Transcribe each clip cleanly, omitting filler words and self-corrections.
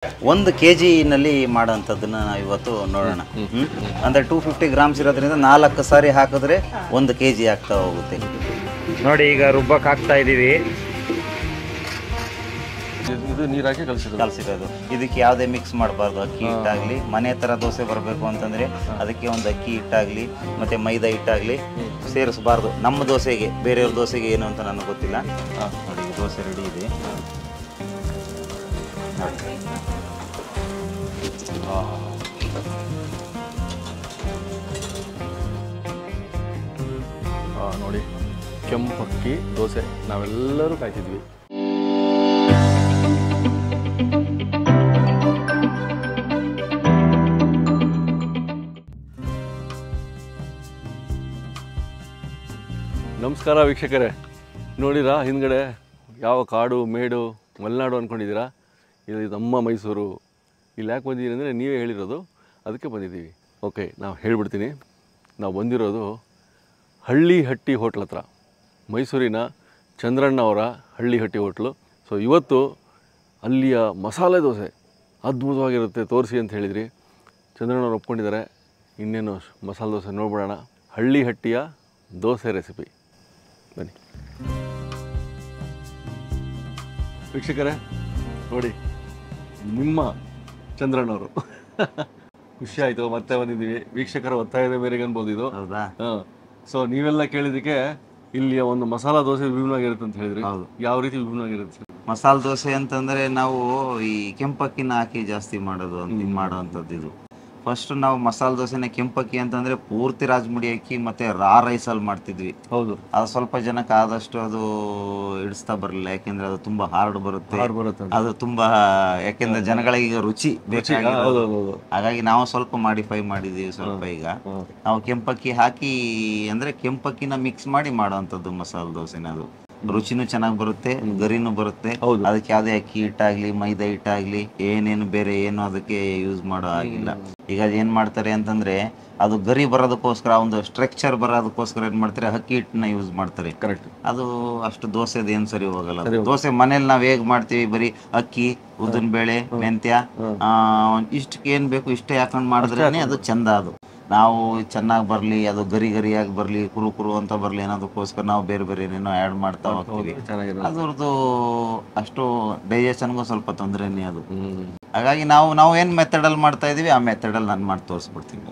1 kg ನಲ್ಲಿ ಮಾಡೋಂಥದ್ದನ್ನ ನಾವು ಇವತ್ತು ನೋಡೋಣ. ಅಂದರೆ 250 ಗ್ರಾಮ್ಸ್ ಇರೋದ್ರಿಂದ 4 ಸಾರಿ ಹಾಕಿದ್ರೆ 1 kg ಆಗ್ತಾ ಹೋಗುತ್ತೆ. ನೋಡಿ ಈಗ ರುಬ್ಬಕ್ಕೆ ಹಾಕ್ತಾ ಇದ್ದೀವಿ. ಇದು ನೀರು ಹಾಕಿ ಕಲಸಿರೋದು. ಇದಕ್ಕೆ ಯಾವುದೇ ಮಿಕ್ಸ್ ಮಾಡಬಾರ್ದು. ಅಕ್ಕಿ ಹಿಟ್ಟಾಗಲಿ ಮನೆ ಥರ ದೋಸೆ ಬರಬೇಕು ಅಂತಂದರೆ ಅದಕ್ಕೆ ಒಂದು ಅಕ್ಕಿ ಹಿಟ್ಟಾಗಲಿ ಮತ್ತು ಮೈದಾ ಹಿಟ್ಟಾಗಲಿ ಸೇರಿಸಬಾರ್ದು. ನಮ್ಮ ದೋಸೆಗೆ, ಬೇರೆಯವ್ರ ದೋಸೆಗೆ ಏನು ಅಂತ ನನಗೆ ಗೊತ್ತಿಲ್ಲ. ನೋಡಿ ದೋಸೆ ರೆಡಿ ಇದೆ. ನೋಡಿ ಕೆಂಪಕ್ಕಿ ದೋಸೆ ನಾವೆಲ್ಲರೂ ಕಾಯ್ತಿದ್ವಿ. ನಮಸ್ಕಾರ ವೀಕ್ಷಕರೇ, ನೋಡಿರಾ ಹಿಂದ್ಗಡೆ ಯಾವ ಕಾಡು ಮೇಡು ಮಲೆನಾಡು ಅಂದ್ಕೊಂಡಿದ್ದೀರಾ? ಇದು ನಮ್ಮ ಮೈಸೂರು. ಇಲ್ಲಿ ಯಾಕೆ ಬಂದಿದ್ದೀರಿ ಅಂದರೆ ನೀವೇ ಹೇಳಿರೋದು, ಅದಕ್ಕೆ ಬಂದಿದ್ದೀವಿ. ಓಕೆ, ನಾವು ಹೇಳ್ಬಿಡ್ತೀನಿ. ನಾವು ಬಂದಿರೋದು ಹಳ್ಳಿಹಟ್ಟಿ ಹೋಟ್ಲ್ ಹತ್ರ, ಮೈಸೂರಿನ ಚಂದ್ರಣ್ಣ ಅವರ ಹಳ್ಳಿಹಟ್ಟಿ ಹೋಟ್ಲು. ಸೊ ಇವತ್ತು ಅಲ್ಲಿಯ ಮಸಾಲೆ ದೋಸೆ ಅದ್ಭುತವಾಗಿರುತ್ತೆ, ತೋರಿಸಿ ಅಂತ ಹೇಳಿದ್ರಿ. ಚಂದ್ರಣ್ಣವ್ರು ಒಪ್ಕೊಂಡಿದ್ದಾರೆ. ಇನ್ನೇನು ಮಸಾಲೆ ದೋಸೆ ನೋಡ್ಬಿಡೋಣ. ಹಳ್ಳಿಹಟ್ಟಿಯ ದೋಸೆ ರೆಸಿಪಿ ಬನ್ನಿ ವೀಕ್ಷಕರೇ. ನೋಡಿ ನಿಮ್ಮ ಚಂದ್ರಣ್ಣವರು. ಖುಷಿ ಆಯಿತು, ಮತ್ತೆ ಬಂದಿದ್ದೀವಿ. ವೀಕ್ಷಕರ ಒತ್ತಾಯದ ಮೇರೆಗೆ ಅನ್ಬೋದು ಇದು. ಹೌದಾ? ಸೊ ನೀವೆಲ್ಲ ಕೇಳಿದಕ್ಕೆ ಇಲ್ಲಿಯ ಒಂದು ಮಸಾಲಾ ದೋಸೆ ವಿಭಿನ್ನವಾಗಿರುತ್ತೆ ಅಂತ ಹೇಳಿದ್ರಿ. ಹೌದು. ಯಾವ ರೀತಿ ವಿಭಿನ್ನವಾಗಿರುತ್ತೆ? ಮಸಾಲೆ ದೋಸೆ ಅಂತಂದರೆ ನಾವು ಈ ಕೆಂಪಕ್ಕಿನ ಹಾಕಿ ಜಾಸ್ತಿ ಮಾಡೋವಂಥದ್ದು ಇದು. ಫಸ್ಟ್ ನಾವು ಮಸಾಲೆ ದೋಸೆನ ಕೆಂಪಕ್ಕಿ ಅಂತಂದರೆ ಪೂರ್ತಿ ರಾಜಮುಡಿ ಅಕ್ಕಿ ಮತ್ತು ರಾ ರೈಸಲ್ಲಿ ಮಾಡ್ತಿದ್ವಿ. ಹೌದು. ಅದು ಸ್ವಲ್ಪ ಜನಕ್ಕೆ ಆದಷ್ಟು ಅದು ಇಡಿಸ್ತಾ ಬರಲಿಲ್ಲ, ಯಾಕೆಂದರೆ ಅದು ತುಂಬ ಹಾರ್ಡ್ ಬರುತ್ತೆ. ಅದು ತುಂಬ, ಯಾಕೆಂದರೆ ಜನಗಳಿಗೆ ಈಗ ರುಚಿ ಬೇಕಾಗಿರೋದು. ಹಾಗಾಗಿ ನಾವು ಸ್ವಲ್ಪ ಮಾಡಿಫೈ ಮಾಡಿದ್ದೀವಿ ಸ್ವಲ್ಪ. ಈಗ ನಾವು ಕೆಂಪಕ್ಕಿ ಹಾಕಿ ಅಂದರೆ ಕೆಂಪಕ್ಕಿನ ಮಿಕ್ಸ್ ಮಾಡಿ ಮಾಡೋವಂಥದ್ದು ಮಸಾಲೆ ದೋಸೆನ. ಅದು ರುಚಿನೂ ಚೆನ್ನಾಗಿ ಬರುತ್ತೆ, ಗರಿನೂ ಬರುತ್ತೆ. ಅದಕ್ಕೆ ಯಾವುದೇ ಅಕ್ಕಿ ಹಿಟ್ಟಾಗ್ಲಿ ಮೈದಾ ಹಿಟ್ಟಾಗ್ಲಿ ಏನೇನು ಬೇರೆ ಏನು ಅದಕ್ಕೆ ಯೂಸ್ ಮಾಡೋ ಆಗಿಲ್ಲ. ಈಗ ಏನ್ ಮಾಡ್ತಾರೆ ಅಂತಂದ್ರೆ ಅದು ಗರಿ ಬರೋದಕ್ಕೋಸ್ಕರ, ಒಂದು ಸ್ಟ್ರಕ್ಚರ್ ಬರೋದಕ್ಕೋಸ್ಕರ ಏನ್ ಮಾಡ್ತಾರೆ, ಅಕ್ಕಿ ಹಿಟ್ಟನ್ನ ಯೂಸ್ ಮಾಡ್ತಾರೆ. ಕರೆಕ್ಟ್. ಅದು ಅಷ್ಟು ದೋಸೆದು ಏನು ಸರಿ ಹೋಗಲ್ಲ. ದೋಸೆ ಮನೇಲಿ ನಾವ್ ಹೇಗ್ ಮಾಡ್ತೀವಿ, ಬರೀ ಅಕ್ಕಿ, ಉದ್ದಿನ ಬೇಳೆ, ಮೆಂತ್ಯ, ಇಷ್ಟಕ್ಕೆ ಏನ್ ಬೇಕು ಇಷ್ಟೇ ಹಾಕೊಂಡ್ ಮಾಡಿದ್ರೇನೆ ಅದು ಚಂದ. ಅದು ನಾವು ಚೆನ್ನಾಗಿ ಬರಲಿ, ಅದು ಗರಿ ಗರಿಯಾಗಿ ಬರಲಿ, ಕುರು ಅಂತ ಬರಲಿ ಅನ್ನೋದಕ್ಕೋಸ್ಕರ ನಾವು ಬೇರೆ ಬೇರೆ ಏನೇನೋ ಆ್ಯಡ್ ಮಾಡ್ತಾ ಹೋಗ್ತೀವಿ. ಅದ್ರದ್ದು ಅಷ್ಟು ಡೈಜೆಷನ್ಗೂ ಸ್ವಲ್ಪ ತೊಂದರೆನೇ ಅದು. ಹಾಗಾಗಿ ನಾವು ಏನು ಮೆಥಡಲ್ಲಿ ಮಾಡ್ತಾ ಇದೀವಿ ಆ ಮೆಥಡಲ್ಲಿ ನಾನು ಮಾಡಿ ತೋರಿಸ್ಬಿಡ್ತೀನಿ.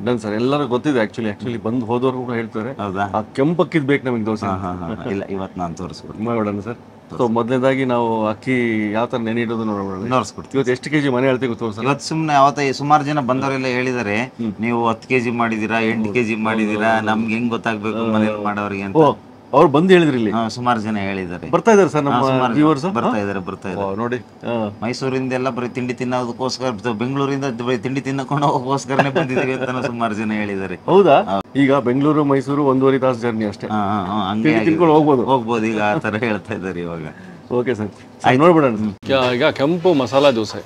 ಡನ್ ಸರ್, ಎಲ್ಲರೂ ಗೊತ್ತಿದೆ. ಆಕ್ಚುಲಿ ಬಂದು ಹೋದವರು ಕೂಡ ಹೇಳ್ತಾರೆ. ಹೌದಾ? ಆ ಕೆಂಪಕ್ಕಿದ್ ಬೇಕು ನಮಗೆ ದೋಸೆ. ಇಲ್ಲ, ಇವತ್ತು ನಾನು ತೋರಿಸ್ಬಿಡ್ತೀನಿ. ಮಾಡೋಣ ಸರ್. ಸೊ ಮೊದಲನೇದಾಗಿ ನಾವು ಅಕ್ಕಿ ಯಾವ ತರ ನೆನೆಯಿಡೋದು ನೋಡಿಸ್ಕೊಡ್ತೀವಿ. ಇವತ್ತು ಎಷ್ಟು ಕೆಜಿ ಮನೆ ಹೇಳ್ತೀವಿ ಗೊತ್ತು ಸರ್? ಇವತ್ತು ಸುಮ್ಮನೆ ಸುಮಾರು ಜನ ಬಂದವರೆಲ್ಲ ಹೇಳಿದ್ದಾರೆ, ನೀವು 10 kg ಮಾಡಿದೀರಾ, 8 kg ಮಾಡಿದೀರಾ, ನಮ್ಗೆ ಹೆಂಗ್ ಗೊತ್ತಾಗ್ಬೇಕು ಮನೇಲಿ ಮಾಡೋರಿಗೆ ಅಂತ. ಅವ್ರು ಬಂದು ಹೇಳಿದ್ರಿ ಇಲ್ಲಿ. ಸುಮಾರು ಜನ ಹೇಳಿದ್ದಾರೆ. ಬರ್ತಾ ಇದಾರೆ ಸರ್ ನಮ್ಮ ವ್ಯೂವರ್ಸ್? ಬರ್ತಾ ಇದಾರೆ. ನೋಡಿ, ಮೈಸೂರಿಂದ ಬರೀ ತಿಂಡಿ ತಿನ್ನೋದಕ್ಕೋಸ್ಕರ, ಬೆಂಗಳೂರಿಂದ ಬರೀ ತಿಂಡಿ ತಿನ್ನಕೊಂಡು ಹೋಗೋಸ್ಕರನೇ ಬಂದಿದ್ದೀವಿ ಅಂತ ಸುಮಾರು ಜನ ಹೇಳಿದ್ದಾರೆ. ಹೌದಾ? ಈಗ ಬೆಂಗಳೂರು ಮೈಸೂರು 1.5 ತಾಸು ಜರ್ನಿ ಅಷ್ಟೇ, ತಿನ್ಕೊಂಡು ಹೋಗ್ಬೋದು. ಈಗ ಆ ತರ ಹೇಳ್ತಾ ಇದ್ದಾರೆ ಇವಾಗ. ಓಕೆ ಸರ್, ನೋಡ್ಬಿಡೋಣ. ಈಗ ಕೆಂಪು ಮಸಾಲಾ ದೋಸೆ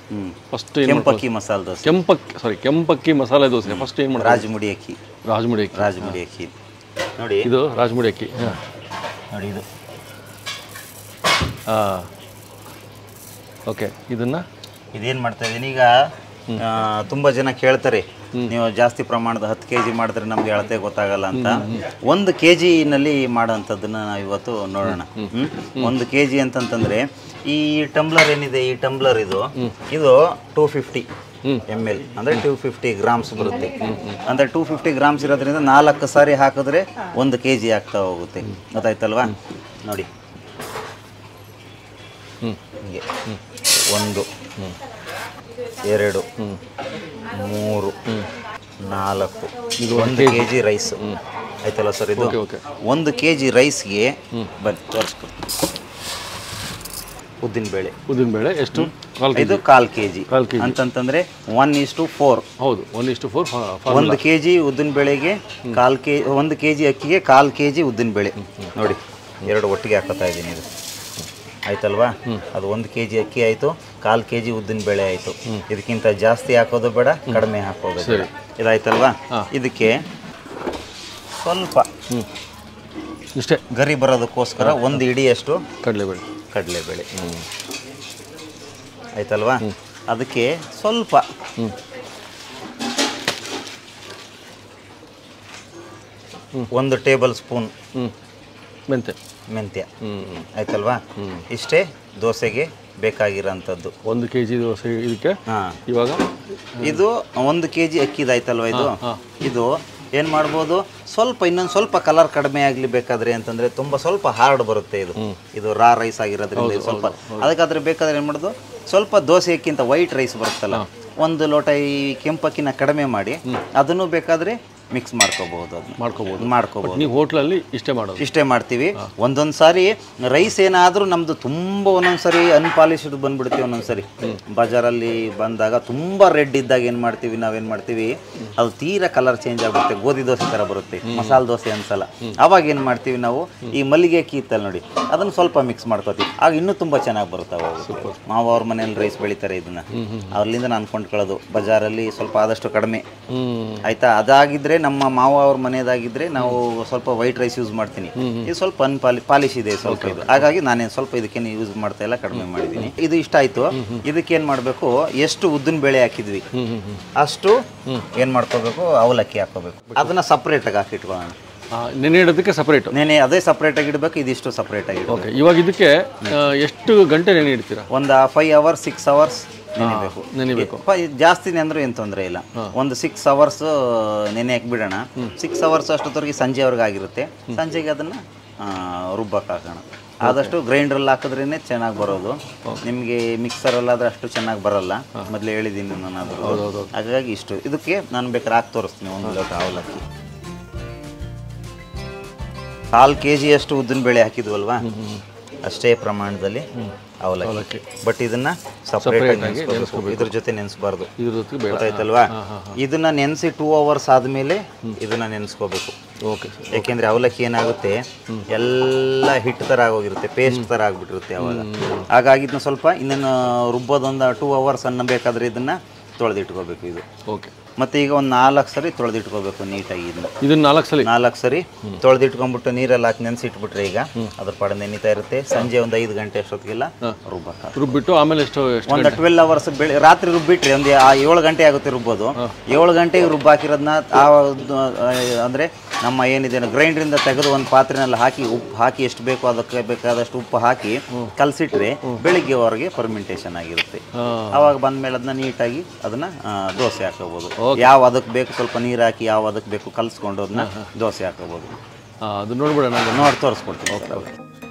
ಫಸ್ಟ್, ಕೆಂಪಕ್ಕಿ ಮಸಾಲೆ ದೋಸೆ, ಕೆಂಪಕ್ಕಿ ಮಸಾಲೆ ದೋಸೆ ಫಸ್ಟ್ ಏನ್ ಮಾಡೋದು? ರಾಜಮುಡಿ ಅಕ್ಕಿ ನೋಡಿ. ಇದು ರಾಜಮುಡಿ ಅಕ್ಕಿ ನೋಡಿ. ಇದು ಓಕೆ. ಇದೇನು ಮಾಡ್ತಾ ಇದ್ದೀನಿ ಈಗ, ತುಂಬ ಜನ ಕೇಳ್ತಾರೆ, ನೀವು ಜಾಸ್ತಿ ಪ್ರಮಾಣದ 10 kg ಮಾಡಿದ್ರೆ ನಮ್ಗೆ ಅಳತೆ ಗೊತ್ತಾಗಲ್ಲ ಅಂತ. 1 kg ನಲ್ಲಿ ಮಾಡೋಂಥದ್ದನ್ನ ನಾವು ಇವತ್ತು ನೋಡೋಣ. 1 kg ಅಂತಂತಂದ್ರೆ ಈ ಟಂಬ್ಲರ್ ಏನಿದೆ, ಈ ಟಂಬ್ಲರ್ ಇದು 250 ml ಅಂದರೆ 250 ಗ್ರಾಮ್ಸ್ ಬರುತ್ತೆ. ಅಂದರೆ 250 ಗ್ರಾಮ್ಸ್ ಇರೋದ್ರಿಂದ 4 ಸಾರಿ ಹಾಕಿದ್ರೆ 1 kg ಆಗ್ತಾ ಹೋಗುತ್ತೆ. ಗೊತ್ತಾಯ್ತಲ್ವಾ? ನೋಡಿ ಹೀಗೆ 1 2 3 4 ಇದು 1 kg ರೈಸ್ ಆಯ್ತಲ್ಲ ಸರ್? ಇದು 1 kg ರೈಸ್ಗೆ ಬನ್ನಿ ತೋರಿಸ್ಕೊಡ್ತೀನಿ. ಉದ್ದಿನಬೇಳೆ ಎಷ್ಟು? ಇದು 1/4 kg ಅಂತಂತಂದ್ರೆ 1:4. ಹೌದು, 1:4. 1 kg ಉದ್ದಿನಬೇಳೆಗೆ 1 kg ಅಕ್ಕಿಗೆ 1/4 kg ಉದ್ದಿನಬೇಳೆ. ನೋಡಿ, 2 ಒಟ್ಟಿಗೆ ಹಾಕೋತಾ ಇದ್ದೀನಿ. ಇದು ಆಯ್ತಲ್ವಾ? ಅದು 1 kg ಅಕ್ಕಿ ಆಯಿತು, 1/4 kg ಉದ್ದಿನಬೇಳೆ ಆಯಿತು. ಇದಕ್ಕಿಂತ ಜಾಸ್ತಿ ಹಾಕೋದು ಬೇಡ, ಕಡಿಮೆ ಹಾಕೋದು ಬೇಡ. ಇದಾಯ್ತಲ್ವಾ? ಇದಕ್ಕೆ ಸ್ವಲ್ಪ ಇಷ್ಟೇ ಗರಿ ಬರೋದಕ್ಕೋಸ್ಕರ 1 ಹಿಡಿಯಷ್ಟು ಕಡಲೆಬೇಳೆ ಆಯ್ತಲ್ವಾ? ಅದಕ್ಕೆ ಸ್ವಲ್ಪ ಒಂದು ಟೇಬಲ್ ಸ್ಪೂನ್ ಮೆಂತ್ಯ ಆಯ್ತಲ್ವಾ. ಇಷ್ಟೇ ದೋಸೆಗೆ ಬೇಕಾಗಿರೋಂಥದ್ದು. 1 kg ದೋಸೆ ಇದಕ್ಕೆ. ಇವಾಗ ಇದು 1 kg ಅಕ್ಕಿದಾಯ್ತಲ್ವ, ಇದು ಏನು ಮಾಡ್ಬೋದು, ಸ್ವಲ್ಪ ಇನ್ನೊಂದು ಸ್ವಲ್ಪ ಕಲರ್ ಕಡಿಮೆ ಆಗಲಿ ಬೇಕಾದ್ರೆ ಅಂತಂದರೆ ತುಂಬ ಸ್ವಲ್ಪ ಹಾರ್ಡ್ ಬರುತ್ತೆ ಇದು ರಾ ರೈಸ್ ಆಗಿರೋದ್ರಿಂದ ಇದು ಸ್ವಲ್ಪ. ಅದಕ್ಕಾದ್ರೆ ಬೇಕಾದ್ರೆ ಏನು ಮಾಡೋದು, ಸ್ವಲ್ಪ ದೋಸೆ ಅಕ್ಕಿಂತ ವೈಟ್ ರೈಸ್ ಬರುತ್ತಲ್ಲ, 1 ಲೋಟ ಈ ಕೆಂಪಕ್ಕಿನ ಕಡಿಮೆ ಮಾಡಿ ಅದನ್ನು ಬೇಕಾದರೆ ಮಿಕ್ಸ್ ಮಾಡ್ಕೋಬಹುದು. ನೀವು ಹೋಟ್ಲಲ್ಲಿ ಇಷ್ಟೇ ಮಾಡ್ತೀವಿ. ಒಂದೊಂದು ಸಾರಿ ರೈಸ್ ಏನಾದರೂ ನಮ್ಮದು ತುಂಬ ಒಂದೊಂದು ಸರಿ ಅನ್ಪಾಲಿಶ್ಡ್ ಬಂದ್ಬಿಡ್ತೀವಿ. ಒಂದೊಂದು ಸರಿ ಬಜಾರಲ್ಲಿ ಬಂದಾಗ ತುಂಬ ರೆಡ್ ಇದ್ದಾಗ ನಾವೇನು ಮಾಡ್ತೀವಿ, ಅದು ತೀರಾ ಕಲರ್ ಚೇಂಜ್ ಆಗುತ್ತೆ, ಗೋಧಿ ದೋಸೆ ಥರ ಬರುತ್ತೆ, ಮಸಾಲೆ ದೋಸೆ ಅನ್ಸಲ್ಲ. ಅವಾಗ ಏನು ಮಾಡ್ತೀವಿ ನಾವು, ಈ ಮಲ್ಲಿಗೆ ಅಕ್ಕಿ ಇತ್ತಲ್ಲ ನೋಡಿ, ಅದನ್ನು ಸ್ವಲ್ಪ ಮಿಕ್ಸ್ ಮಾಡ್ಕೋತೀವಿ, ಆಗ ಇನ್ನೂ ತುಂಬ ಚೆನ್ನಾಗಿ ಬರುತ್ತೆ. ಅವಾಗ ಮಾವ ಅವ್ರ ಮನೇಲಿ ರೈಸ್ ಬೆಳಿತಾರೆ, ಇದನ್ನ ಅವ್ರಲ್ಲಿಂದ ನಾನು ಕೊಂಡ್ಕೊಳ್ಳೋದು. ಬಜಾರಲ್ಲಿ ಸ್ವಲ್ಪ ಆದಷ್ಟು ಕಡಿಮೆ ಆಯ್ತಾ. ಅದಾಗಿದ್ರೆ ನಮ್ಮ ಮಾವ ಅವ್ರ ಮನೆಯದಾಗಿದ್ರೆ ನಾವು ಸ್ವಲ್ಪ ವೈಟ್ ರೈಸ್ ಯೂಸ್ ಮಾಡ್ತೀನಿ. ಇದು ಸ್ವಲ್ಪ ಪಾಲಿಶ್ ಇದೆ ಸ್ವಲ್ಪ ಇದು, ಹಾಗಾಗಿ ನಾನೇನು ಸ್ವಲ್ಪ ಇದಕ್ಕೇನು ಯೂಸ್ ಮಾಡ್ತಾ ಇಲ್ಲ, ಕಡಿಮೆ ಮಾಡಿದ್ದೀನಿ. ಇದು ಇಷ್ಟ ಆಯ್ತು. ಇದಕ್ಕೇನು ಮಾಡಬೇಕು, ಎಷ್ಟು ಉದ್ದಿನ ಬೇಳೆ ಹಾಕಿದ್ವಿ ಅಷ್ಟು ಏನು ಮಾಡ್ಕೋಬೇಕು, ಅವಲಕ್ಕಿ ಹಾಕೋಬೇಕು. ಅದನ್ನ ಸಪ್ರೇಟಾಗಿ ಹಾಕಿಟ್ಕೊಳ್ಳೋಣ. ನೆನೆ ಇಡೋದಕ್ಕೆ ಸಪ್ರೇಟ್, ಅದೇ ಸಪ್ರೇಟಾಗಿ ಇಡಬೇಕು, ಇದಿಷ್ಟು ಸಪ್ರೇಟಾಗಿ. ಓಕೆ, ಇವಾಗ ಇದಕ್ಕೆ ಎಷ್ಟು ಗಂಟೆ ನೆನೆ ಇಡ್ತೀರಾ? ಒಂದು 5 hours 6 hours ನೆನೆಬೇಕು. ಜಾಸ್ತಿ ನೆಂದ್ರೂ ಏನು ತೊಂದರೆ ಇಲ್ಲ. ಒಂದು 6 hours ನೆನೆ ಹಾಕ್ಬಿಡೋಣ. 6 hours ಅಷ್ಟೊತ್ತವರೆಗೆ ಸಂಜೆವರೆಗೆ ಆಗಿರುತ್ತೆ. ಸಂಜೆಗೆ ಅದನ್ನು ರುಬ್ಬಕ್ಕೆ ಹಾಕೋಣ. ಆದಷ್ಟು ಗ್ರೈಂಡ್ರಲ್ಲಿ ಹಾಕಿದ್ರೇ ಚೆನ್ನಾಗಿ ಬರೋದು. ನಿಮಗೆ ಮಿಕ್ಸರಲ್ಲಾದರೆ ಅಷ್ಟು ಚೆನ್ನಾಗಿ ಬರಲ್ಲ, ಮೊದಲೇ ಹೇಳಿದ್ದೀನಿ ನಾನು. ಅದು ಹಾಗಾಗಿ ಇಷ್ಟು ಇದಕ್ಕೆ ನಾನು ಬೇಕಾದ್ರೆ ಹಾಕಿ ತೋರಿಸ್ತೀನಿ. 1 ಲೋಟ ಅವಲಕ್ಕಿ, 1/4 kg ಅಷ್ಟು ಉದ್ದಿನ ಬೇಳೆ ಹಾಕಿದ್ವಲ್ವಾ, ಅಷ್ಟೇ ಪ್ರಮಾಣದಲ್ಲಿ ಅವಲಕ್ಕಿ. ಬಟ್ ಇದನ್ನ ಸಪ್ರೇಟ್ ಆಗಿ ಇದ್ರ ಜೊತೆ ನೆನೆಸಬಾರ್ದು, ಗೊತ್ತಾಯ್ತಲ್ವಾ. ಇದನ್ನ ನೆನೆಸಿ 2 hours ಆದಮೇಲೆ ಇದನ್ನ ನೆನೆಸ್ಕೋಬೇಕು. ಓಕೆ, ಯಾಕೆಂದ್ರೆ ಅವಲಕ್ಕಿ ಏನಾಗುತ್ತೆ, ಎಲ್ಲ ಹಿಟ್ಟು ಥರ ಆಗೋಗಿರುತ್ತೆ, ಪೇಸ್ಟ್ ಥರ ಆಗಿಬಿಟ್ಟಿರುತ್ತೆ ಅವಾಗ. ಹಾಗಾಗಿ ಇದನ್ನ ಸ್ವಲ್ಪ ಇನ್ನೇನು ರುಬ್ಬೋದೊಂದು 2 hours ಅನ್ನಬೇಕಾದ್ರೆ ಇದನ್ನ ತೊಳೆದಿಟ್ಕೋಬೇಕು. ಇದು ಓಕೆ. ಮತ್ತೆ ಈಗ ಒಂದು 4 ಸರಿ ತೊಳೆದಿಟ್ಕೋಬೇಕು ನೀಟಾಗಿ. ಇದನ್ನ 4 ಸರಿ ತೊಳೆದಿಟ್ಕೊಂಡ್ಬಿಟ್ಟು ನೀರಲ್ಲಿ ಹಾಕಿ ನೆನೆಸಿಟ್ಬಿಟ್ರೆ ಈಗ ಅದ್ರ ಪಾಡ ನೆನೀತಾ ಇರುತ್ತೆ. ಸಂಜೆ ಒಂದು 5 ಗಂಟೆ ಅಷ್ಟೊತ್ತಿಗೆಲ್ಲ ರುಬ್ಬಿಟ್ಟು ಆಮೇಲೆ ಒಂದು 12 hours ರಾತ್ರಿ ರುಬ್ಬಿಟ್ರೆ ಒಂದು 7 ಗಂಟೆ ಆಗುತ್ತೆ ರುಬ್ಬೋದು. 7 ಗಂಟೆಗೆ ರುಬ್ಬಾಕಿರೋದನ್ನ ಅಂದರೆ ನಮ್ಮ ಏನಿದೆ ಗ್ರೈಂಡ್ರಿಂದ ತೆಗೆದು ಒಂದು ಪಾತ್ರೆನಲ್ಲಿ ಹಾಕಿ ಉಪ್ಪು ಹಾಕಿ ಎಷ್ಟು ಬೇಕೋ ಅದಕ್ಕೆ ಬೇಕಾದಷ್ಟು ಉಪ್ಪು ಹಾಕಿ ಕಲಸಿಟ್ರೆ ಬೆಳಿಗ್ಗೆವರೆಗೆ ಫರ್ಮೆಂಟೇಷನ್ ಆಗಿರುತ್ತೆ. ಅವಾಗ ಬಂದಮೇಲೆ ಅದನ್ನ ನೀಟಾಗಿ ಅದನ್ನ ದೋಸೆ ಹಾಕೋಬೋದು. ಯಾವ ಅದಕ್ಕೆ ಬೇಕು ಸ್ವಲ್ಪ ನೀರು ಹಾಕಿ, ಯಾವ ಅದಕ್ಕೆ ಬೇಕು ಕಲಿಸ್ಕೊಂಡು ಅದನ್ನ ದೋಸೆ ಹಾಕೋಬೋದು. ಅದು ನೋಡ್ಬಿಡೋಣ, ನೋಡಿ ತೋರಿಸ್ಕೊಡ್ತೀನಿ. ಓಕೆ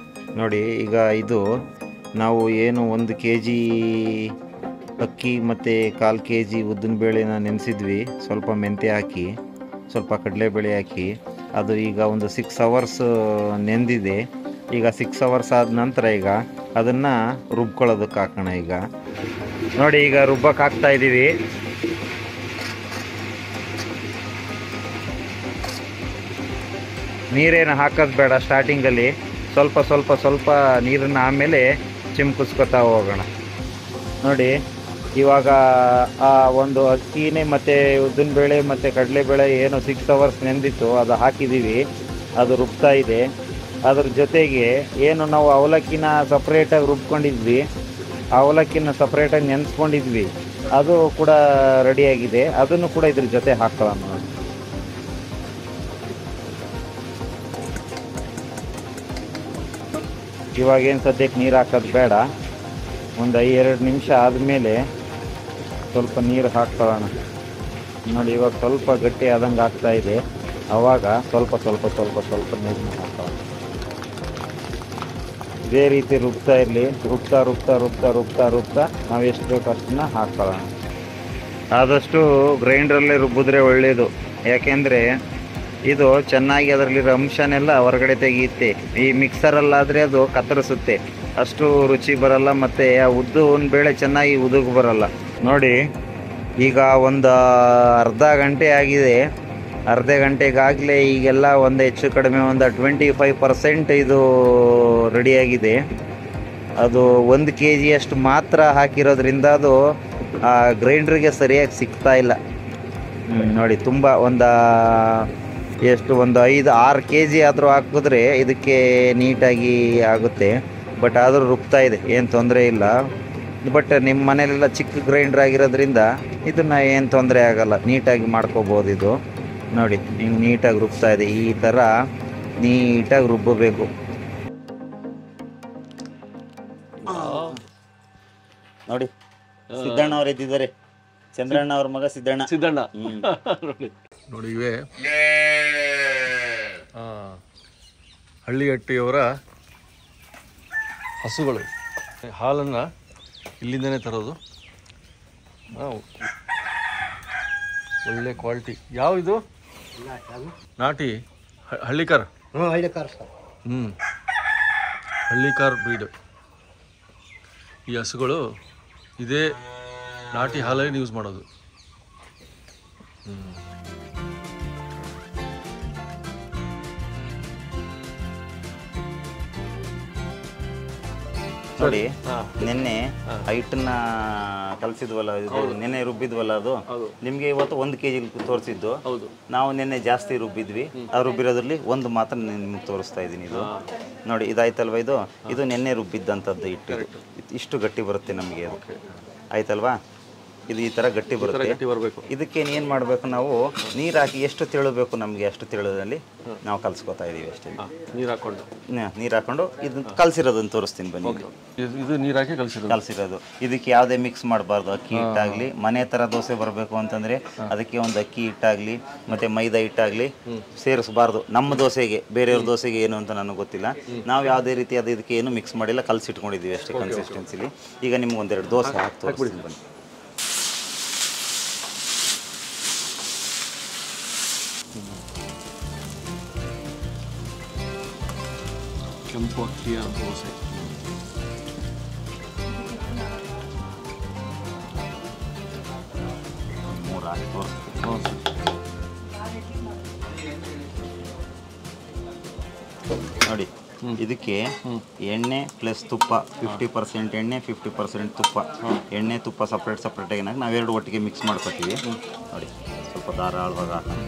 ನೋಡಿ, ಈಗ ಇದು ನಾವು ಏನು 1 kg ಅಕ್ಕಿ ಮತ್ತು 1/4 kg ಉದ್ದಿನ ಬೇಳೆನ ನೆನೆಸಿದ್ವಿ, ಸ್ವಲ್ಪ ಮೆಂತ್ಯ ಹಾಕಿ, ಸ್ವಲ್ಪ ಕಡಲೆಬೇಳೆ ಹಾಕಿ, ಅದು ಈಗ ಒಂದು 6 hours ನೆಂದಿದೆ. ಈಗ 6 hours ಆದ ನಂತರ ಈಗ ಅದನ್ನು ರುಬ್ಕೊಳ್ಳೋದಕ್ಕೆ ಹಾಕೋಣ. ಈಗ ನೋಡಿ, ಈಗ ರುಬ್ಬಕ್ಕೆ ಹಾಕ್ತಾ ಇದ್ದೀವಿ. ನೀರೇನು ಹಾಕೋದು ಬೇಡ ಸ್ಟಾರ್ಟಿಂಗಲ್ಲಿ, ಸ್ವಲ್ಪ ಸ್ವಲ್ಪ ಸ್ವಲ್ಪ ನೀರನ್ನು ಆಮೇಲೆ ಚಿಮ್ಕಿಸ್ಕೊತಾ ಹೋಗೋಣ. ನೋಡಿ, ಇವಾಗ ಆ ಒಂದು ಅಕ್ಕಿನೇ ಮತ್ತು ಉದ್ದಿನಬೇಳೆ ಮತ್ತು ಕಡಲೆಬೇಳೆ ಏನು 6 hours ನೆಂದಿತ್ತು ಅದು ಹಾಕಿದ್ದೀವಿ, ಅದು ರುಬ್ತಾ ಇದೆ. ಅದ್ರ ಜೊತೆಗೆ ಏನು ನಾವು ಅವಲಕ್ಕಿನ ಸಪ್ರೇಟಾಗಿ ರುಬ್ಕೊಂಡಿದ್ವಿ, ಅವಲಕ್ಕಿನ ಸಪ್ರೇಟಾಗಿ ನೆನೆಸ್ಕೊಂಡಿದ್ವಿ, ಅದು ಕೂಡ ರೆಡಿಯಾಗಿದೆ. ಅದನ್ನು ಕೂಡ ಇದ್ರ ಜೊತೆ ಹಾಕೊಳ್ಳೋಣ. ನೋಡಿ, ಇವಾಗೇನು ಸದ್ಯಕ್ಕೆ ನೀರು ಹಾಕೋದು ಬೇಡ. ಒಂದು 2 ನಿಮಿಷ ಆದಮೇಲೆ ಸ್ವಲ್ಪ ನೀರು ಹಾಕ್ಕೊಳ್ಳೋಣ. ನೋಡಿ, ಇವಾಗ ಸ್ವಲ್ಪ ಗಟ್ಟಿ ಆದಂಗೆ ಆಗ್ತಾ ಇದೆ. ಆವಾಗ ಸ್ವಲ್ಪ ಸ್ವಲ್ಪ ಸ್ವಲ್ಪ ಸ್ವಲ್ಪ ನೀರನ್ನ ಹಾಕೋಣ. ಇದೇ ರೀತಿ ರುಬ್ತಾ ಇರಲಿ. ರುಬ್ತಾ ರುಬ್ತಾ ರುಬ್ತಾ ರುಬ್ತಾ ರುಬ್ತಾ ನಾವು ಎಷ್ಟು ಬೇಕು ಅಷ್ಟನ್ನ ಹಾಕ್ಕೊಳ್ಳೋಣ. ಆದಷ್ಟು ಗ್ರೈಂಡ್ರಲ್ಲೇ ರುಬ್ಬಿದ್ರೆ ಒಳ್ಳೆಯದು. ಯಾಕೆಂದರೆ ಇದು ಚೆನ್ನಾಗಿ ಅದರಲ್ಲಿರೋ ಅಂಶನೆಲ್ಲ ಹೊರಗಡೆ ತೆಗೆಯುತ್ತೆ. ಈ ಮಿಕ್ಸರಲ್ಲಾದರೆ ಅದು ಕತ್ತರಿಸುತ್ತೆ, ಅಷ್ಟು ರುಚಿ ಬರಲ್ಲ, ಮತ್ತು ಆ ಉದ್ದಿನ ಬೇಳೆ ಚೆನ್ನಾಗಿ ಉದುಗು ಬರಲ್ಲ. ನೋಡಿ, ಈಗ ಒಂದು ಅರ್ಧ ಗಂಟೆ ಆಗಿದೆ. ಅರ್ಧ ಗಂಟೆಗಾಗಲೇ ಈಗೆಲ್ಲ ಒಂದು ಹೆಚ್ಚು ಕಡಿಮೆ ಒಂದು 25% ಇದು ರೆಡಿಯಾಗಿದೆ. ಅದು 1 kg ಅಷ್ಟು ಮಾತ್ರ ಹಾಕಿರೋದ್ರಿಂದ ಅದು ಆ ಗ್ರೈಂಡ್ರಿಗೆ ಸರಿಯಾಗಿ ಸಿಗ್ತಾ ಇಲ್ಲ. ನೋಡಿ, ತುಂಬ ಒಂದು 5-6 kg ಆದರೂ ಹಾಕಿದ್ರೆ ಇದಕ್ಕೆ ನೀಟಾಗಿ ಆಗುತ್ತೆ. ಬಟ್ ಆದರೂ ರುಬ್ತಾ ಇದೆ, ಏನು ತೊಂದರೆ ಇಲ್ಲ. ಬಟ್ ನಿಮ್ಮ ಮನೇಲೆಲ್ಲ ಚಿಕ್ಕ ಗ್ರೈಂಡರ್ ಆಗಿರೋದ್ರಿಂದ ಇದನ್ನು ಏನು ತೊಂದರೆ ಆಗಲ್ಲ, ನೀಟಾಗಿ ಮಾಡ್ಕೋಬೋದು. ಇದು ನೋಡಿ ಹಿಂಗೆ ನೀಟಾಗಿ ರುಬ್ತಾ ಇದೆ. ಈ ಥರ ನೀಟಾಗಿ ರುಬ್ಬಬೇಕು. ನೋಡಿ ಸಿದ್ದಣ್ಣ ಅವ್ರು ಇದ್ದಿದ್ದಾರೆ, ಚಂದ್ರಣ್ಣ ಅವ್ರ ಮಗ ಸಿದ್ದಣ್ಣ. ನೋಡಿ ಇವೆ ಹಳ್ಳಿಗಟ್ಟಿಯವರ ಹಸುಗಳು. ಹಾಲನ್ನು ಇಲ್ಲಿಂದನೇ ತರೋದು. ಒಳ್ಳೆ ಕ್ವಾಲಿಟಿ. ಯಾವಿದು? ನಾಟಿ ಹಳ್ಳಿಕಾರ್. ಹಳ್ಳಿಕಾರ್ ಬ್ರೀಡ್. ಈ ಹಸುಗಳು ಇದೇ ನಾಟಿ ಹಾಲನ್ನು ಯೂಸ್ ಮಾಡೋದು. ನೋಡಿ ನಿನ್ನೆ ಹೈಟನ್ನ ಕಲಿಸಿದ್ವಲ್ಲ, ಇದು ನಿನ್ನೆ ರುಬ್ಬಿದ್ವಲ್ಲ, ಅದು ನಿಮ್ಗೆ ಇವತ್ತು 1 kg ತೋರಿಸಿದ್ದು. ನಾವು ನಿನ್ನೆ ಜಾಸ್ತಿ ರುಬ್ಬಿದ್ವಿ. ಆ ರುಬ್ಬಿರೋದ್ರಲ್ಲಿ ಒಂದು ಮಾತ್ರ ನಿಮ್ಗೆ ತೋರಿಸ್ತಾ ಇದ್ದೀನಿ. ಇದು ನೋಡಿ, ಇದಾಯ್ತಲ್ವ, ಇದು ನಿನ್ನೆ ರುಬ್ಬಿದ್ದಂಥದ್ದು ಹಿಟ್ಟು. ಇಷ್ಟು ಗಟ್ಟಿ ಬರುತ್ತೆ ನಮಗೆ ಅದು, ಆಯ್ತಲ್ವಾ? ಇದು ಈ ಥರ ಗಟ್ಟಿ ಬರುತ್ತೆ. ಇದಕ್ಕೆ ಏನು ಮಾಡಬೇಕು, ನಾವು ನೀರು ಹಾಕಿ ಎಷ್ಟು ತೆಳಬೇಕು ನಮಗೆ ಅಷ್ಟು ತೆಳುದಲ್ಲಿ ನಾವು ಕಲಿಸ್ಕೊತಾ ಇದ್ದೀವಿ ಅಷ್ಟೇ. ನೀರು ಹಾಕೊಂಡು ಇದನ್ನ ಕಲಸಿರೋದನ್ನು ತೋರಿಸ್ತೀನಿ ಬನ್ನಿ. ಇದು ನೀರು ಹಾಕಿ ಕಲಸಿರೋದು. ಇದಕ್ಕೆ ಯಾವುದೇ ಮಿಕ್ಸ್ ಮಾಡಬಾರ್ದು. ಅಕ್ಕಿ ಹಿಟ್ಟಾಗಲಿ, ಮನೆ ಥರ ದೋಸೆ ಬರಬೇಕು ಅಂತಂದರೆ ಅದಕ್ಕೆ ಒಂದು ಅಕ್ಕಿ ಹಿಟ್ಟಾಗಲಿ ಮತ್ತು ಮೈದಾ ಹಿಟ್ಟಾಗಲಿ ಸೇರಿಸಬಾರ್ದು. ನಮ್ಮ ದೋಸೆಗೆ, ಬೇರೆಯವ್ರ ದೋಸೆಗೆ ಏನು ಅಂತ ನನಗೆ ಗೊತ್ತಿಲ್ಲ. ನಾವು ಯಾವುದೇ ರೀತಿ ಇದಕ್ಕೆ ಏನು ಮಿಕ್ಸ್ ಮಾಡಿಲ್ಲ, ಕಲಸಿಟ್ಕೊಂಡಿದ್ದೀವಿ ಅಷ್ಟೇ ಕನ್ಸಿಸ್ಟೆನ್ಸಿಲಿ. ಈಗ ನಿಮ್ಗೆ ಒಂದೆರಡು ದೋಸೆ ಹಾಕಿ ತೋರಿಸ್ತೀನಿ ಬನ್ನಿ. ಕೆಂಪು ಅಕ್ಕಿಯ ದೋಸೆ. ನೋಡಿ, ಇದಕ್ಕೆ ಎಣ್ಣೆ ಪ್ಲಸ್ ತುಪ್ಪ, 50% ಎಣ್ಣೆ 50% ತುಪ್ಪ. ಎಣ್ಣೆ ತುಪ್ಪ ಸಪ್ರೇಟ್ ಏನಾಗಿ ನಾವೆರಡು ಒಟ್ಟಿಗೆ ಮಿಕ್ಸ್ ಮಾಡ್ಕೊತೀವಿ. ನೋಡಿ, ಸ್ವಲ್ಪ ಧಾರಾಳವಾಗಿ ಹಾಕೋಣ.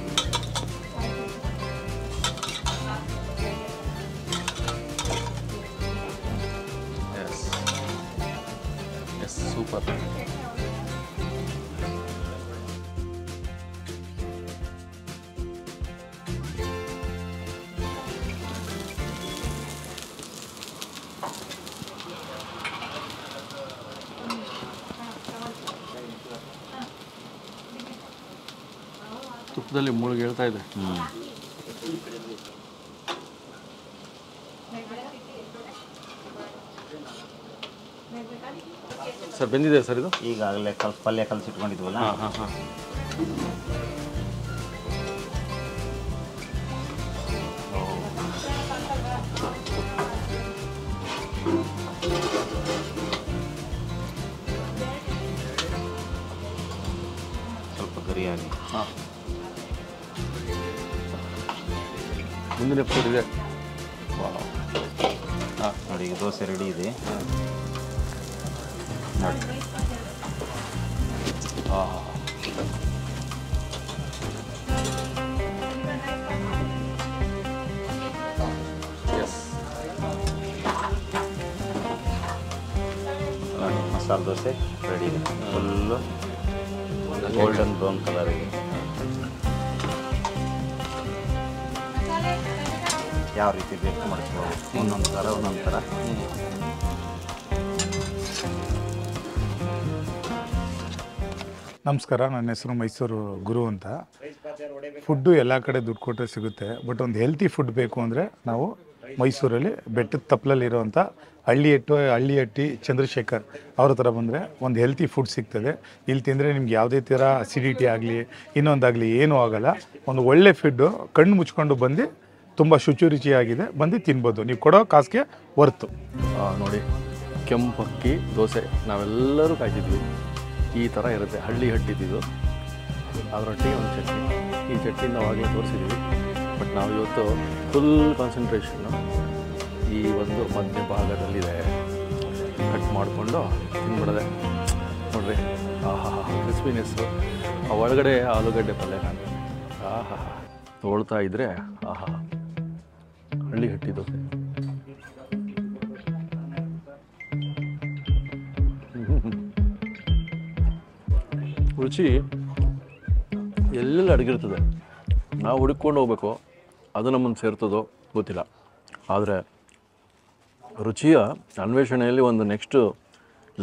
ಸೂಪರ್. ತುಪ್ಪದಲ್ಲಿ ಮುಳುಗಿ ಹೇಳ್ತಾ ಇದೆ. ಸರ್ ಬೆಂದಿದೆ ಸರ್ ಇದು? ಈಗಾಗಲೇ ಪಲ್ಯ ಕಲಸಿಟ್ಕೊಂಡಿದ್ವಲ್ಲ, ಸ್ವಲ್ಪ ಗರಿಯಾಗಿ. ಮುಂದಿನ ಎಪಿಸೋಡ್ ಇದೆ ನೋಡಿ. ಈಗ ದೋಸೆ ರೆಡಿ ಇದೆ ನೋಡಿ. ಮಸಾಲೆ ದೋಸೆ ರೆಡಿ ಇದೆ. ಫುಲ್ಲು ಗೋಲ್ಡನ್ ಬ್ರೌನ್ ಕಲರ್ ಇದೆ. ಯಾವ ರೀತಿ ಬೇಕು ಮಾಡಿಸ್ಬೋದು, ಒಂದೊಂದು ಥರ. ನಮಸ್ಕಾರ, ನನ್ನ ಹೆಸರು ಮೈಸೂರು ಗುರು ಅಂತ. ಫುಡ್ಡು ಎಲ್ಲ ಕಡೆ ದುಡ್ಡು ಕೊಟ್ಟರೆ ಸಿಗುತ್ತೆ. ಬಟ್ ಒಂದು ಹೆಲ್ತಿ ಫುಡ್ ಬೇಕು ಅಂದರೆ ನಾವು ಮೈಸೂರಲ್ಲಿ ಬೆಟ್ಟದ ತಪ್ಪಲಲ್ಲಿರೋವಂಥ ಹಳ್ಳಿಹಟ್ಟಿ ಚಂದ್ರಶೇಖರ್ ಅವ್ರ ಹತ್ರ ಬಂದರೆ ಒಂದು ಹೆಲ್ತಿ ಫುಡ್ ಸಿಗ್ತದೆ. ಇಲ್ಲಿ ತಿಂದರೆ ನಿಮ್ಗೆ ಯಾವುದೇ ಥರ ಅಸಿಡಿಟಿ ಆಗಲಿ ಇನ್ನೊಂದಾಗಲಿ ಏನೂ ಆಗೋಲ್ಲ. ಒಂದು ಒಳ್ಳೆ ಫುಡ್ಡು ಕಣ್ಣು ಮುಚ್ಕೊಂಡು ಬಂದು ತುಂಬ ಶುಚಿರುಚಿಯಾಗಿದೆ, ಬಂದು ತಿನ್ಬೋದು. ನೀವು ಕೊಡೋ ಕಾಸಿಗೆ ವರ್ತು. ನೋಡಿ, ಕೆಂಪಕ್ಕಿ ದೋಸೆ ನಾವೆಲ್ಲರೂ ಕಾಯ್ತಿದ್ವಿ. ಈ ಥರ ಇರುತ್ತೆ, ಹಟ್ಟಿದ್ದು. ಅದರೊಟ್ಟಿಗೆ ಒಂದು ಚಟ್ನಿ. ಈ ಚಟ್ನಿ ನಾವು ಆಗಲೇ ತೋರಿಸಿದ್ವಿ. ಬಟ್ ನಾವು ಇವತ್ತು ಫುಲ್ ಕಾನ್ಸಂಟ್ರೇಷನ್ನು ಈ ಒಂದು ಮಧ್ಯ ಭಾಗದಲ್ಲಿದೆ. ಕಟ್ ಮಾಡಿಕೊಂಡು ತಿನ್ಬಿಡೋದೆ. ನೋಡ್ರಿ, ಕ್ರಿಸ್ಪಿನೆಸ್ಸು. ಆ ಒಳಗಡೆ ಆಲೂಗಡ್ಡೆ ಪಲ್ಯ ಕಾಣ್ತದೆ. ತೊಳ್ತಾ ಇದ್ದರೆ ಹಟ್ಟಿ ದೋಸೆ. ರುಚಿ ಎಲ್ಲೆಲ್ಲ ಅಡಗಿರ್ತದೆ. ನಾವು ಹುಡುಕೊಂಡು ಹೋಗ್ಬೇಕು, ಅದು ನಮ್ಮನ್ನು ಸೇರ್ತದೋ ಗೊತ್ತಿಲ್ಲ. ಆದರೆ ರುಚಿಯ ಅನ್ವೇಷಣೆಯಲ್ಲಿ ಒಂದು ನೆಕ್ಸ್ಟ್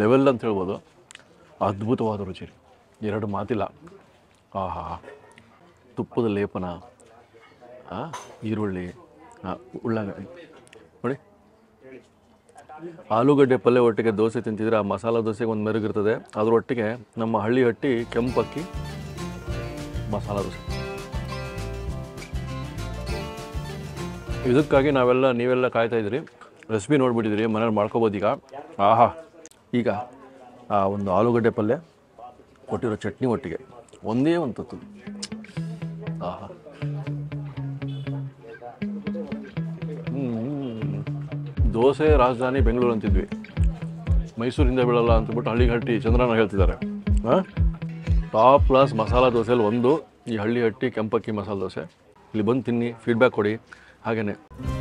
ಲೆವೆಲ್ ಅಂತ ಹೇಳ್ಬೋದು. ಅದ್ಭುತವಾದ ರುಚಿ, ಎರಡು ಮಾತಿಲ್ಲ. ಆಹಾ, ತುಪ್ಪದ ಲೇಪನ, ಈರುಳ್ಳಿ, ಉಳ್ಳಾಗಡ್ಡಿ ನೋಡಿ. ಆಲೂಗಡ್ಡೆ ಪಲ್ಯ ಒಟ್ಟಿಗೆ ದೋಸೆ ತಿಂತಿದ್ರೆ ಆ ಮಸಾಲ ದೋಸೆಗೆ ಒಂದು ಮೆರುಗಿರ್ತದೆ. ಅದರೊಟ್ಟಿಗೆ ನಮ್ಮ ಹಳ್ಳಿ ಹಟ್ಟಿ ಕೆಂಪಕ್ಕಿ ಮಸಾಲ ದೋಸೆ. ಇದಕ್ಕಾಗಿ ನೀವೆಲ್ಲ ಕಾಯ್ತಾ ಇದ್ದೀರಿ, ರೆಸಿಪಿ ನೋಡಿಬಿಟ್ಟಿದ್ದೀರಿ, ಮನೇಲಿ ಮಾಡ್ಕೋಬೋದು ಈಗ. ಆಹಾ, ಈಗ ಆ ಒಂದು ಆಲೂಗಡ್ಡೆ ಪಲ್ಯ ಕೊಟ್ಟಿರೋ ಚಟ್ನಿ ಒಟ್ಟಿಗೆ ಒಂದೇ ಒಂದು ತುತ್ತು. ಆಹಾ, ದೋಸೆ ರಾಜಧಾನಿ ಬೆಂಗಳೂರು ಅಂತಿದ್ವಿ, ಮೈಸೂರಿಂದ ಬೀಳಲ್ಲ ಅಂತಬಿಟ್ಟು ಹಳ್ಳಿ ಹಟ್ಟಿ ಚಂದ್ರನ ಹೇಳ್ತಿದ್ದಾರೆ. ಟಾಪ್ ಕ್ಲಾಸ್ ಮಸಾಲ ದೋಸೆಯಲ್ಲಿ ಒಂದು ಈ ಹಳ್ಳಿ ಹಟ್ಟಿ ಕೆಂಪಕ್ಕಿ ಮಸಾಲ ದೋಸೆ. ಇಲ್ಲಿ ಬಂದು ತಿನ್ನಿ, ಫೀಡ್ಬ್ಯಾಕ್ ಕೊಡಿ. ಹಾಗೆಯೇ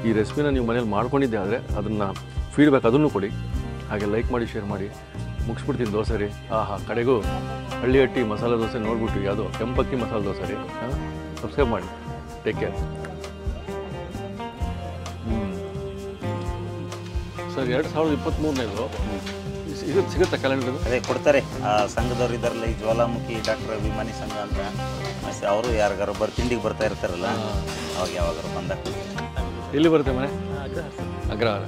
ಈ ರೆಸಿಪಿನ ನೀವು ಮನೇಲಿ ಮಾಡ್ಕೊಂಡಿದ್ದೆ ಆದರೆ ಅದನ್ನು ಫೀಡ್ಬ್ಯಾಕ್ ಅದನ್ನು ಕೊಡಿ. ಹಾಗೆ ಲೈಕ್ ಮಾಡಿ, ಶೇರ್ ಮಾಡಿ. ಮುಗಿಸ್ಬಿಡ್ತೀನಿ ದೋಸೆ ರೀ. ಆಹಾ, ಕಡೆಗೂ ಹಳ್ಳಿ ಹಟ್ಟಿ ಮಸಾಲೆ ದೋಸೆ ನೋಡ್ಬಿಟ್ಟು ಯಾವುದೋ ಕೆಂಪಕ್ಕಿ ಮಸಾಲೆ ದೋಸೆ ರೀ. ಸಬ್ಸ್ಕ್ರೈಬ್ ಮಾಡಿ. Take care sir. 2023ನೇದು ಸಿಗುತ್ತೆ ಕ್ಯಾಲೆಂಡರ್? ಅದೇ ಕೊಡ್ತಾರೆ, ಆ ಸಂಘದವ್ರು ಇದ್ದಾರಲ್ಲ, ಈ ಜ್ವಾಲಾಮುಖಿ ಡಾಕ್ಟರ್ ಅಭಿಮಾನಿ ಸಂಘ ಅಂತ, ಅವರು ಯಾರಿಗಾರು ತಿಂಡಿಗೆ ಬರ್ತಾ ಇರ್ತಾರಲ್ಲ, ಅವಾಗ ಯಾವಾಗಾರು ಬಂದಾಗ. ಎಲ್ಲಿ ಬರುತ್ತೆ ಮನೆ? ಅಗ್ರಹಾರ.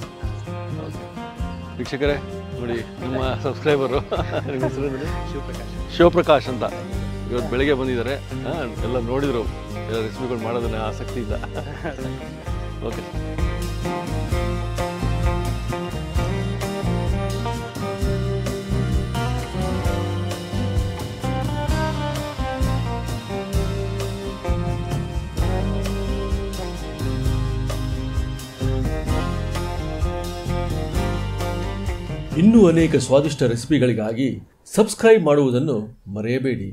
ವೀಕ್ಷಕರೇ ನೋಡಿ, ನಿಮ್ಮ ಸಬ್ಸ್ಕ್ರೈಬರು ನಿಮ್ಮ ಹೆಸರು ಶಿವಪ್ರಕಾಶ್ ಅಂತ ಇವತ್ತು ಬೆಳಗ್ಗೆ ಬಂದಿದ್ದಾರೆ. ಎಲ್ಲ ನೋಡಿದರು, ಎಲ್ಲ ರೆಸಿಪಿಗಳು ಮಾಡೋದನ್ನ ಆಸಕ್ತಿಯಿಂದ. ಓಕೆ, ಇನ್ನೂ ಅನೇಕ ಸ್ವಾದಿಷ್ಟ ರೆಸಿಪಿಗಳಿಗಾಗಿ ಸಬ್ಸ್ಕ್ರೈಬ್ ಮಾಡುವುದನ್ನು ಮರೆಯಬೇಡಿ.